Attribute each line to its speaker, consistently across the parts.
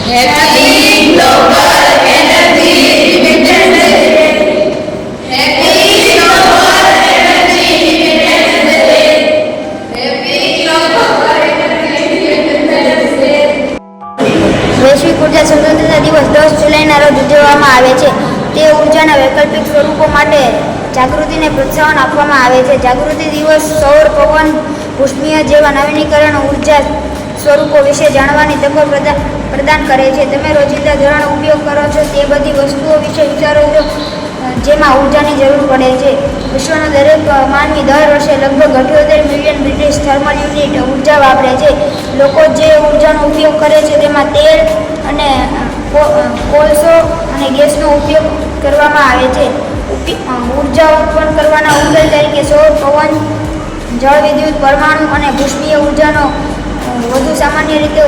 Speaker 1: Happy Global Energy Independence Day. Happy Global Energy Independence Day. Happy Global Energy Independence Day.
Speaker 2: વૈશ્વિક ઉર્જા સ્વતંત્રતા દિવસ 10 જુલાઈના રોજ ઉજવવામાં આવે છે. તે ઉર્જાના વૈકલ્પિક સ્વરૂપો માટે જાગૃતિને પ્રોત્સાહન આપવામાં આવે છે. જાગૃતિ દિવસ સૌર, પવન, ઉષ્મીય જેવા નવીનીકરણ ઉર્જા સ્વરૂપો વિશે જાણવાની તકો પ્રદાન કરે છે. તમે રોજિંદા ધોરણે ઉપયોગ કરો છો તે બધી વસ્તુઓ વિશે વિચારો છો જેમાં ઉર્જાની જરૂર પડે છે. વિશ્વનો દરેક માનવી દર વર્ષે લગભગ 78 મિલિયન બ્રિટિશ થર્મલ યુનિટ ઉર્જા વાપરે છે. લોકો જે ઉર્જાનો ઉપયોગ કરે છે તેમાં તેલ અને કોલસો અને ગેસનો ઉપયોગ કરવામાં આવે છે. ઉર્જા ઉત્પન્ન કરવાના ઉકેલ તરીકે સૌર, પવન, જળ વિદ્યુત, પરમાણુ અને ઉષ્મીય ઉર્જાનો વધુ સામાન્ય રીતે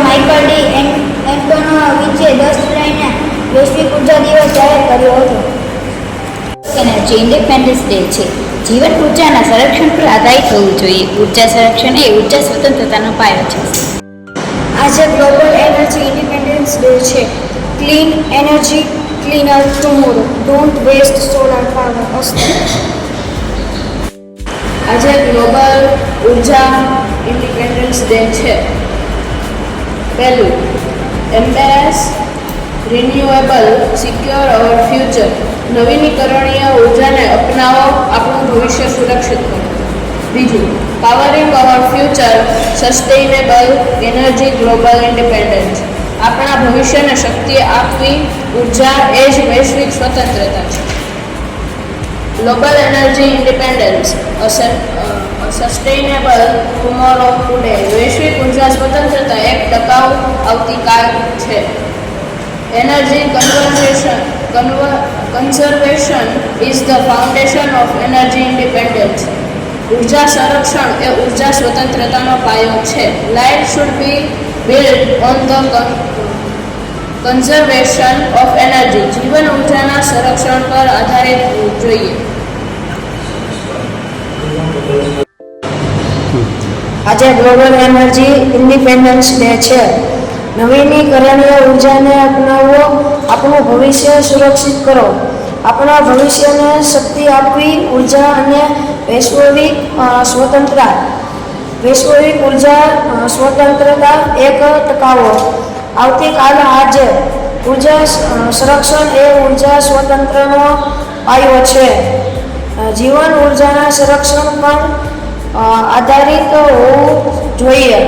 Speaker 2: માઇકલ ડી એન્ટોનોવિચે 10 જુલાઈને વૈશ્વિક ઉર્જા દિવસ જાહેર કર્યો હતો.
Speaker 3: એનર્જી ઇન્ડિપેન્ડન્સ ડે છે. જીવન ઉર્જાના સંરક્ષણ પર આધારિત હોવું જોઈએ. ઉર્જા સંરક્ષણ એ ઉર્જા સ્વતંત્રતાનો પાયો છે.
Speaker 2: આજે ગ્લોબલ એનર્જી ઇન્ડિપેન્ડન્સ ડે છે. Clean energy, cleaner tomorrow. Don't waste solar power.
Speaker 1: આજે ગ્લોબલ ઉર્જા ઇન્ડિપેન્ડન્સ ડે છે. પહેલું, embrace renewable, secure our future. નવીનીકરણીય ઉર્જાને અપનાવો, આપણું ભવિષ્ય સુરક્ષિત કરો. બીજું, powering our future, sustainable energy, global independence. આપણા ભવિષ્યને શક્તિ આપવી ઉર્જા એ જ વૈશ્વિક સ્વતંત્રતા છે. Global energy independence, sustainable tomorrow today. વૈશ્વિક ઉર્જા સ્વતંત્રતા એક ટકાઉ આવતીકાલ છે. Energy conservation is the foundation of energy independence. ઉર્જા સંરક્ષણ એ ઉર્જા સ્વતંત્રતાનો પાયો છે. Life should be build on the conservation of energy. જીવન ઉર્જાના સંરક્ષણ પર આધારિત હોવું જોઈએ.
Speaker 2: આજે ગ્લોબલ એનર્જી ઇન્ડિપેન્ડન્સ ડે છે. નવીનીકરણીય ઉર્જાને અપનાવો, આપણું ભવિષ્ય સુરક્ષિત કરો. આપણા ભવિષ્યને શક્તિ આપવી ઉર્જા અને વૈશ્વિક ઉર્જા સ્વતંત્રતા એક ટકાવો આવતીકાલ. આજે ઉર્જા સંરક્ષણ એ ઉર્જા સ્વતંત્રનો પાયો છે. જીવન ઉર્જાના સંરક્ષણ પર આધારિત હોવું જોઈએ.